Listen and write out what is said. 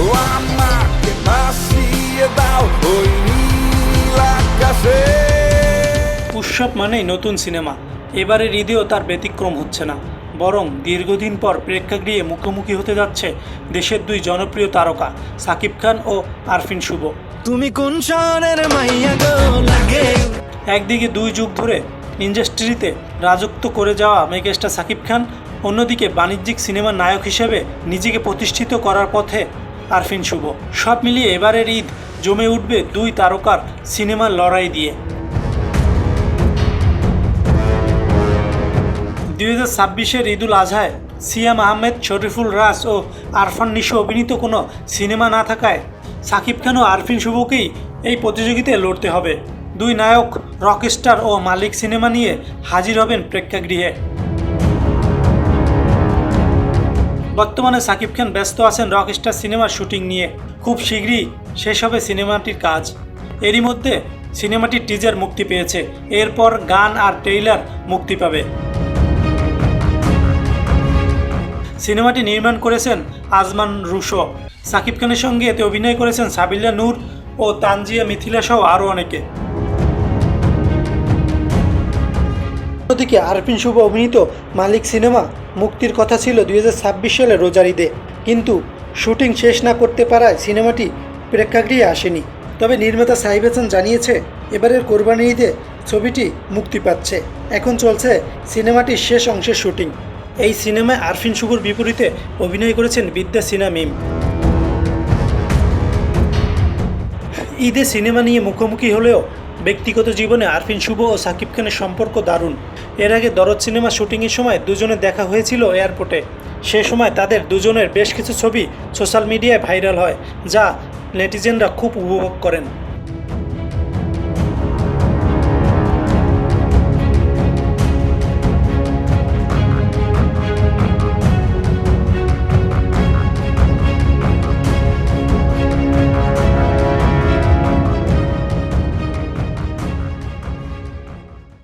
ও আমাকে ভাসিয়ে দাও ওই নীল আকাশে। উৎসব মানেই নতুন সিনেমা। এবারের ঈদেও তার ব্যতিক্রম হচ্ছে না, বরং দীর্ঘদিন পর প্রেক্ষাগৃহে মুখোমুখি হতে যাচ্ছে দেশের দুই জনপ্রিয় তারকা সাকিব খান ও আরফিন শুভ। তুমি কোন শহরের মাইয়া গো লাগে। একদিকে 2 যুগ ধরে ইন্ডাস্ট্রিতে রাজত্ব করে যাওয়া মেগাস্টার সাকিব খান, অন্যদিকে বাণিজ্যিক সিনেমার নায়ক হিসেবে নিজেকে প্রতিষ্ঠিত করার পথে আরফিন শুভ। সব মিলিয়ে এবারের ঈদ জমে উঠবে দুই তারকার সিনেমার লড়াই দিয়ে। 2026-এর ঈদুল আজহায় সিয়াম আহমেদ, শরীফুল রাজ ও আরফান নিশো অভিনীত কোনো সিনেমা না থাকায় সাকিব খান ও আরফিন শুভকেই এই প্রতিযোগিতায় লড়তে হবে। দুই নায়ক রকস্টার ও মালিক সিনেমা নিয়ে হাজির হবেন প্রেক্ষাগৃহে। বর্তমানে সাকিব খান ব্যস্ত আছেন রকস্টার সিনেমার শুটিং নিয়ে। খুব শীঘ্রই শেষ হবে সিনেমাটির কাজ। এরই মধ্যে সিনেমাটির টিজার মুক্তি পেয়েছে, এরপর গান আর ট্রেইলার মুক্তি পাবে। সিনেমাটি নির্মাণ করেছেন আজমান রুশো। সাকিব খানের সঙ্গে এতে অভিনয় করেছেন সাবিলা নূর ও তানজিয়া মিথিলা সহ আরও অনেকে। অন্যদিকে আরফিন শুভ অভিনীত মালিক সিনেমা মুক্তির কথা ছিল 2026 সালের রোজার ঈদে, কিন্তু শুটিং শেষ না করতে পারায় সিনেমাটি প্রেক্ষাগৃহে আসেনি। তবে নির্মাতা সাহিব হাসান জানিয়েছে এবারের কোরবানির ঈদে ছবিটি মুক্তি পাচ্ছে। এখন চলছে সিনেমাটির শেষ অংশের শুটিং। এই সিনেমায় আরফিন শুভর বিপরীতে অভিনয় করেছেন বিদ্যা সিনহা মিম। ঈদে সিনেমা নিয়ে মুখোমুখি হলেও ব্যক্তিগত জীবনে আরফিন শুভ ও সাকিব খানের সম্পর্ক দারুণ। এর আগে দরদ সিনেমা শুটিংয়ের সময় দুজনের দেখা হয়েছিল এয়ারপোর্টে। সে সময় তাদের দুজনের বেশ কিছু ছবি সোশ্যাল মিডিয়ায় ভাইরাল হয়, যা নেটিজেনরা খুব উপভোগ করেন।